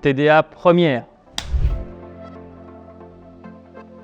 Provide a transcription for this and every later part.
TDA première.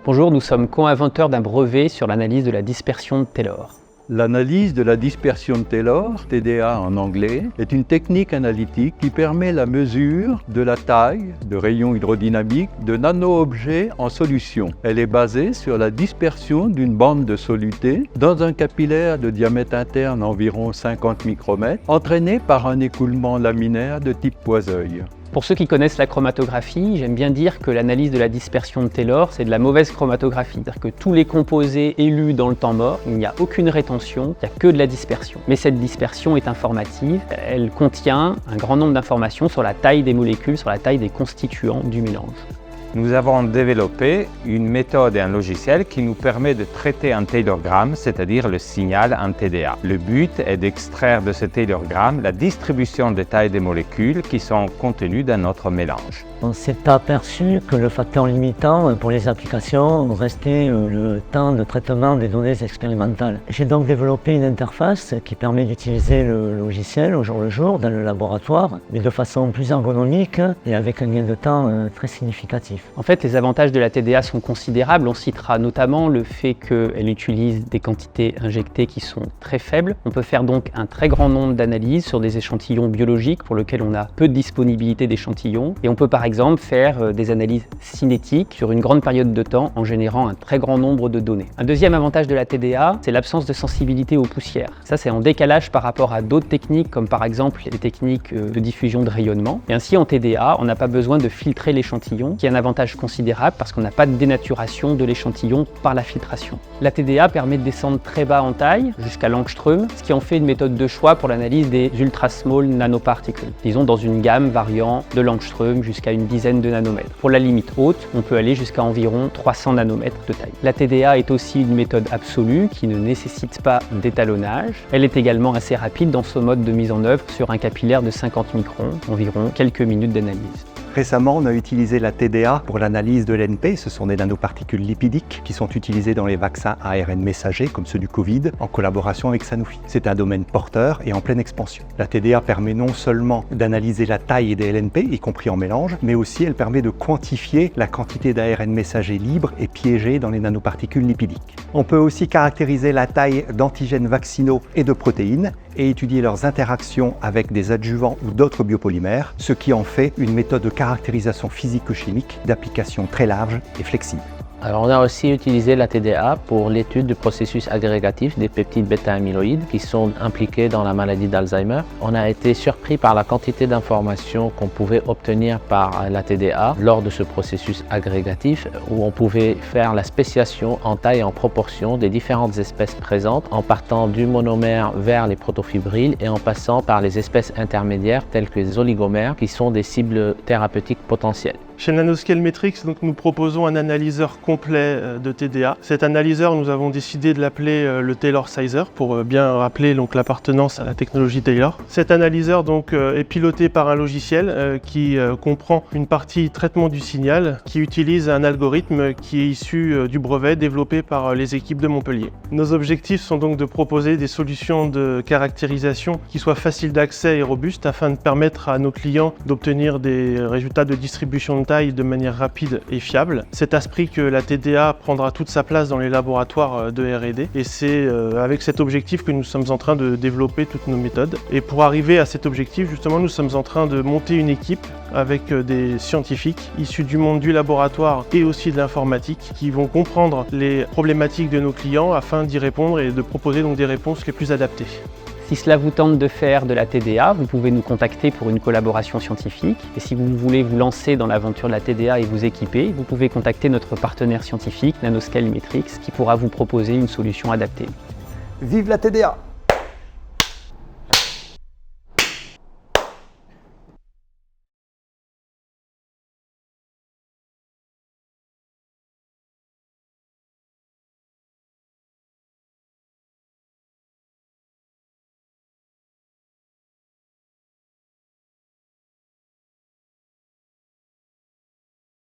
Bonjour, nous sommes co-inventeurs d'un brevet sur l'analyse de la dispersion de Taylor. L'analyse de la dispersion de Taylor, TDA en anglais, est une technique analytique qui permet la mesure de la taille, de rayons hydrodynamiques, de nano-objets en solution. Elle est basée sur la dispersion d'une bande de soluté dans un capillaire de diamètre interne environ 50 micromètres, entraîné par un écoulement laminaire de type Poiseuille. Pour ceux qui connaissent la chromatographie, j'aime bien dire que l'analyse de la dispersion de Taylor, c'est de la mauvaise chromatographie. C'est-à-dire que tous les composés élus dans le temps mort, il n'y a aucune rétention, il n'y a que de la dispersion. Mais cette dispersion est informative, elle contient un grand nombre d'informations sur la taille des molécules, sur la taille des constituants du mélange. Nous avons développé une méthode et un logiciel qui nous permet de traiter un Taylorgramme, c'est-à-dire le signal en TDA. Le but est d'extraire de ce Taylorgramme la distribution des tailles des molécules qui sont contenues dans notre mélange. On s'est aperçu que le facteur limitant pour les applications restait le temps de traitement des données expérimentales. J'ai donc développé une interface qui permet d'utiliser le logiciel au jour le jour dans le laboratoire, mais de façon plus ergonomique et avec un gain de temps très significatif. En fait, les avantages de la TDA sont considérables. On citera notamment le fait qu'elle utilise des quantités injectées qui sont très faibles. On peut faire donc un très grand nombre d'analyses sur des échantillons biologiques pour lesquels on a peu de disponibilité d'échantillons. Et on peut par exemple faire des analyses cinétiques sur une grande période de temps en générant un très grand nombre de données. Un deuxième avantage de la TDA, c'est l'absence de sensibilité aux poussières. Ça, c'est en décalage par rapport à d'autres techniques comme par exemple les techniques de diffusion de rayonnement. Et ainsi en TDA, on n'a pas besoin de filtrer l'échantillon, qui est un avantage considérable parce qu'on n'a pas de dénaturation de l'échantillon par la filtration. La TDA permet de descendre très bas en taille, jusqu'à l'angstrom, ce qui en fait une méthode de choix pour l'analyse des ultra small nanoparticles, disons dans une gamme variant de l'angstrom jusqu'à une dizaine de nanomètres. Pour la limite haute, on peut aller jusqu'à environ 300 nanomètres de taille. La TDA est aussi une méthode absolue qui ne nécessite pas d'étalonnage. Elle est également assez rapide dans ce mode de mise en œuvre sur un capillaire de 50 microns, environ quelques minutes d'analyse. Récemment, on a utilisé la TDA pour l'analyse de l'NP. Ce sont des nanoparticules lipidiques qui sont utilisées dans les vaccins ARN messagers, comme ceux du Covid, en collaboration avec Sanofi. C'est un domaine porteur et en pleine expansion. La TDA permet non seulement d'analyser la taille des LNP, y compris en mélange, mais aussi elle permet de quantifier la quantité d'ARN messager libre et piégé dans les nanoparticules lipidiques. On peut aussi caractériser la taille d'antigènes vaccinaux et de protéines et étudier leurs interactions avec des adjuvants ou d'autres biopolymères, ce qui en fait une méthode de caractérisation physico-chimique d'application très large et flexible. Alors on a aussi utilisé la TDA pour l'étude du processus agrégatif des peptides bêta-amyloïdes qui sont impliqués dans la maladie d'Alzheimer. On a été surpris par la quantité d'informations qu'on pouvait obtenir par la TDA lors de ce processus agrégatif où on pouvait faire la spéciation en taille et en proportion des différentes espèces présentes en partant du monomère vers les protofibrilles et en passant par les espèces intermédiaires telles que les oligomères qui sont des cibles thérapeutiques potentielles. Chez Nanoscale Metrics, nous proposons un analyseur complet de TDA. Cet analyseur, nous avons décidé de l'appeler le Taylor Sizer pour bien rappeler l'appartenance à la technologie Taylor. Cet analyseur est piloté par un logiciel qui comprend une partie traitement du signal qui utilise un algorithme qui est issu du brevet développé par les équipes de Montpellier. Nos objectifs sont donc de proposer des solutions de caractérisation qui soient faciles d'accès et robustes afin de permettre à nos clients d'obtenir des résultats de distribution de taille de manière rapide et fiable. C'est à ce prix que la TDA prendra toute sa place dans les laboratoires de R&D et c'est avec cet objectif que nous sommes en train de développer toutes nos méthodes. Et pour arriver à cet objectif, justement, nous sommes en train de monter une équipe avec des scientifiques issus du monde du laboratoire et aussi de l'informatique qui vont comprendre les problématiques de nos clients afin d'y répondre et de proposer donc des réponses les plus adaptées. Si cela vous tente de faire de la TDA, vous pouvez nous contacter pour une collaboration scientifique. Et si vous voulez vous lancer dans l'aventure de la TDA et vous équiper, vous pouvez contacter notre partenaire scientifique, Nanoscale Metrics, qui pourra vous proposer une solution adaptée. Vive la TDA!